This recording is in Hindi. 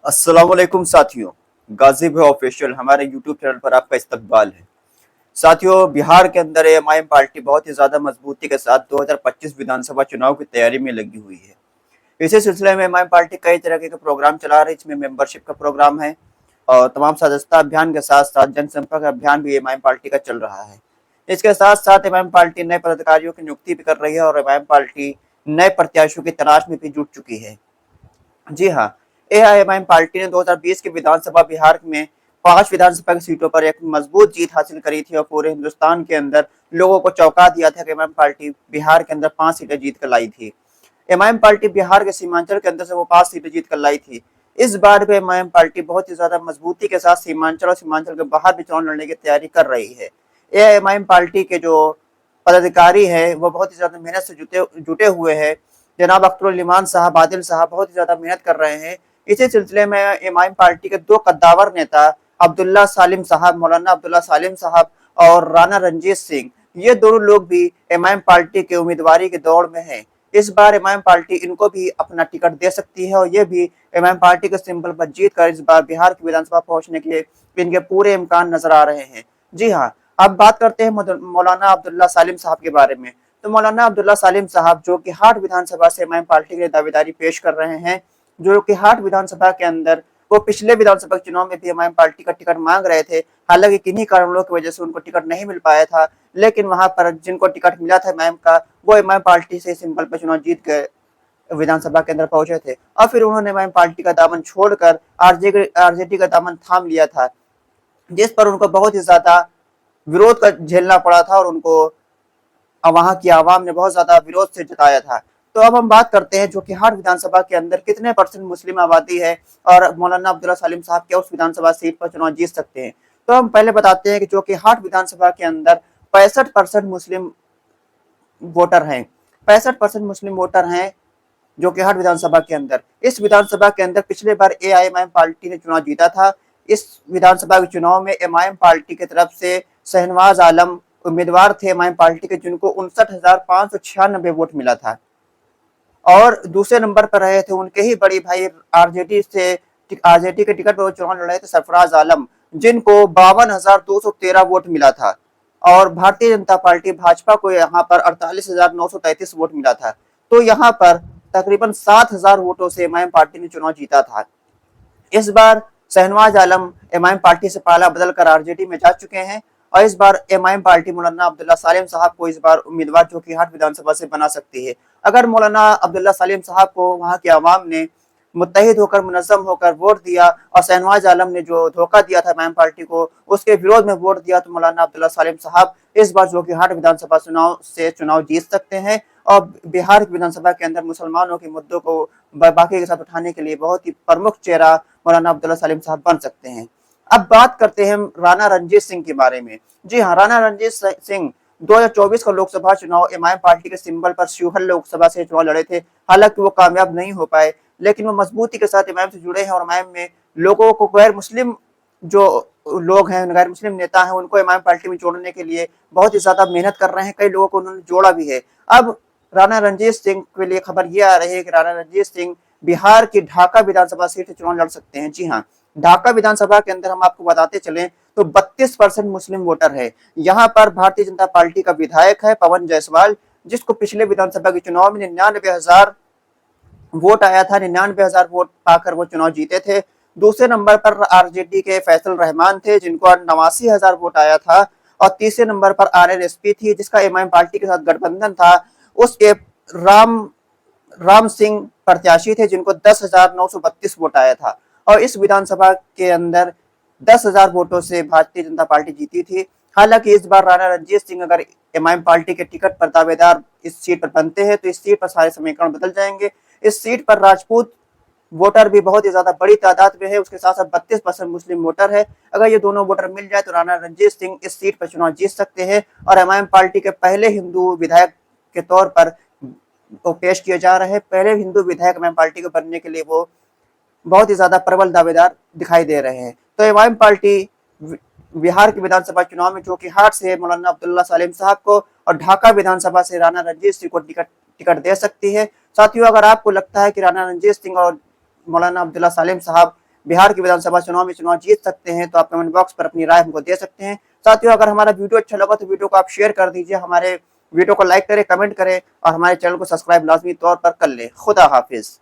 अस्सलाम वालेकुम साथियों। गाजी भाई ऑफिशियल हमारे यूट्यूब चैनल पर आपका इस्तकबाल है। साथियों, बिहार के अंदर एएमआईएम पार्टी बहुत ही ज्यादा मजबूती के साथ 2025 विधानसभा चुनाव की तैयारी में लगी हुई है। इसी सिलसिले में एएमआईएम पार्टी कई तरह के प्रोग्राम चला रही है। इसमें मेंबरशिप का प्रोग्राम है और तमाम सदस्यता अभियान के साथ साथ जनसंपर्क अभियान भी एएमआईएम पार्टी का चल रहा है। इसके साथ साथ एएमआईएम पार्टी नए पदाधिकारियों की नियुक्ति भी कर रही है और एएमआईएम पार्टी नए प्रत्याशियों की तलाश में भी जुट चुकी है। जी हाँ, एआईएमआईएम पार्टी ने 2020 की विधानसभा बिहार में 5 विधानसभा की सीटों पर एक मजबूत जीत हासिल करी थी और पूरे हिंदुस्तान के अंदर लोगों को चौंका दिया था कि एमआईएम पार्टी बिहार के अंदर 5 सीटें जीत कर लाई थी। एमआईएम पार्टी बिहार के सीमांचल के अंदर से वो 5 सीटें जीत कर लाई थी। इस बार भी एमआईएम पार्टी बहुत ही ज्यादा मजबूती के साथ सीमांचल और सीमांचल के बाहर भी चुनाव लड़ने की तैयारी कर रही है। एआईएमआईएम पार्टी के जो पदाधिकारी है वो बहुत ही ज्यादा मेहनत से जुटे जुटे हुए हैं। जनाब अख्तरुल इमान साहब, आदिल साहब बहुत ही ज्यादा मेहनत कर रहे हैं। इसी सिलसिले में एमआईएम पार्टी के 2 कद्दावर नेता अब्दुल्ला सालिम साहब, मौलाना अब्दुल्ला सालिम साहब और राणा रंजीत सिंह, ये दोनों लोग भी एमआईएम पार्टी के उम्मीदवारी के दौड़ में हैं। इस बार एमआईएम पार्टी इनको भी अपना टिकट दे सकती है और ये भी एमआईएम पार्टी के सिंबल पर जीत कर इस बार बिहार की विधानसभा पहुंचने के लिए इनके पूरे इम्कान नजर आ रहे हैं। जी हाँ, अब बात करते हैं मौलाना अब्दुल्ला सालिम साहब के बारे में। तो मौलाना अब्दुल्ला सालिम साहब जो कि हाट विधानसभा से एमआईएम पार्टी के लिए दावेदारी पेश कर रहे हैं, जो कि हाट विधानसभा के अंदर वो पिछले विधानसभा चुनाव में भी एमआईएम पार्टी का टिकट मांग रहे थे। हालांकि किन्हीं कारणों की वजह से उनको टिकट नहीं मिल पाया था, लेकिन वहां पर जिनको टिकट मिला था एमआईएम का, वो एमआईएम पार्टी से सिंबल पर चुनाव जीत गए, विधानसभा के अंदर पहुंचे थे और फिर उन्होंने एमआईएम पार्टी का दामन छोड़कर आरजेडी का दामन थाम लिया था, जिस पर उनको बहुत ही ज्यादा विरोध का झेलना पड़ा था और उनको वहां की आवाम ने बहुत ज्यादा विरोध से जताया था। तो अब हम बात करते हैं जो कि हाट विधानसभा के अंदर कितने परसेंट मुस्लिम आबादी है और मौलाना अब्दुल्ला सलीम साहब क्या उस विधानसभा सीट पर चुनाव जीत सकते हैं। तो हम पहले बताते हैं कि जो कि हाट विधानसभा के अंदर 65% मुस्लिम वोटर हैं। 65% मुस्लिम वोटर हैं जो कि हाट विधानसभा के अंदर, इस विधानसभा के अंदर पिछले बार एआईएमआईएम पार्टी ने चुनाव जीता था। इस विधानसभा के चुनाव में एमआईएम पार्टी की तरफ से शहनवाज आलम उम्मीदवार थे एमआईएम पार्टी के, जिनको 59,596 वोट मिला था और दूसरे नंबर पर रहे थे उनके ही बड़ी भाई आरजेडी के टिकट पर वो चुनाव लड़ रहे थे सरफराज आलम, जिनको 52,213 वोट मिला था और भारतीय जनता पार्टी भाजपा को यहाँ पर 48,933 वोट मिला था। तो यहाँ पर तकरीबन 7,000 वोटों से एमआईएम पार्टी ने चुनाव जीता था। इस बार शहनवाज आलम एमआईएम पार्टी से पाला बदल कर आरजेडी में जा चुके हैं और इस बार एमआईएम पार्टी मौलाना अब्दुल्ला सालिम साहब को इस बार उम्मीदवार जो कि हाट विधानसभा से बना सकती है। अगर मौलाना अब्दुल्ला सालिम साहब को वहां की आवाम ने मुत्तहिद होकर मुनज़्ज़म होकर वोट दिया और शहनवाज आलम ने जो धोखा दिया था एमआईएम पार्टी को उसके विरोध में वोट दिया, तो मौलाना अब्दुल्ला सालिम साहब इस बार जो कि हाट विधानसभा चुनाव से चुनाव जीत सकते हैं और बिहार विधानसभा के अंदर मुसलमानों के मुद्दों को बाकी के साथ उठाने के लिए बहुत ही प्रमुख चेहरा मौलाना अब्दुल्ला सलीम साहब बन सकते हैं। अब बात करते हैं राणा रंजीत सिंह के बारे में। जी हाँ, राणा रंजीत सिंह 2024 का लोकसभा चुनाव एमआईएम पार्टी के सिंबल पर शिवहर लोकसभा से चुनाव लड़े थे। हालांकि वो कामयाब नहीं हो पाए, लेकिन वो मजबूती के साथ एमआईएम से जुड़े हैं और एमआईएम में लोगों को गैर मुस्लिम जो लोग हैं, गैर मुस्लिम नेता हैं, उनको एमआईएम पार्टी में जोड़ने के लिए बहुत ही ज्यादा मेहनत कर रहे हैं। कई लोगों को उन्होंने जोड़ा भी है। अब राणा रंजीत सिंह के लिए खबर ये आ रही है कि राणा रंजीत सिंह बिहार की ढाका विधानसभा सीट से चुनाव लड़ सकते हैं। जी हाँ, ढाका विधानसभा के अंदर हम आपको बताते चले तो 32% मुस्लिम वोटर है। यहाँ पर भारतीय जनता पार्टी का विधायक है पवन जायसवाल, जिसको पिछले विधानसभा के चुनाव में 99,000 वोट आया था। 99,000 वोट पाकर वो चुनाव जीते थे। दूसरे नंबर पर आरजेडी के फैसल रहमान थे, जिनको 89,000 वोट आया था और तीसरे नंबर पर आरएलएसपी थी, जिसका एमआईएम पार्टी के साथ गठबंधन था। उसके राम राम सिंह प्रत्याशी थे, जिनको 10,932 वोट आया था और इस विधानसभा के अंदर 10,000 वोटों से भारतीय जनता पार्टी जीती थी। हालांकि इस बार राणा रंजीत सिंह अगर एमआईएम पार्टी के टिकट पर दावेदार इस सीट पर बनते हैं तो इस सीट पर सारे समीकरण बदल जाएंगे। इस सीट पर राजपूत वोटर भी बहुत ही ज्यादा बड़ी तादाद में है, उसके साथ साथ 32% मुस्लिम वोटर है। अगर ये दोनों वोटर मिल जाए तो राणा रंजीत सिंह इस सीट पर चुनाव जीत सकते हैं और एमआईएम पार्टी के पहले हिंदू विधायक के तौर पर वो पेश किए जा रहे हैं। पहले हिंदू विधायक एमआईएम पार्टी को बनने के लिए वो बहुत ही ज्यादा प्रबल दावेदार दिखाई दे रहे हैं। तो एमआईएम पार्टी बिहार के विधानसभा चुनाव में जो कि हाट से मौलाना अब्दुल्ला सलीम साहब को और ढाका विधानसभा से राणा रंजीत सिंह को टिकट दे सकती है। साथियों, अगर आपको लगता है कि राणा रंजीत सिंह और मौलाना अब्दुल्ला सलीम साहब बिहार के विधानसभा चुनाव में चुनाव जीत सकते हैं, तो आप कमेंट बॉक्स पर अपनी राय हमको दे सकते हैं। साथियों, अगर हमारा वीडियो अच्छा लगा तो वीडियो को आप शेयर कर दीजिए, हमारे वीडियो को लाइक करें, कमेंट करें और हमारे चैनल को सब्सक्राइब लाजमी तौर पर कर ले। खुदा हाफिज।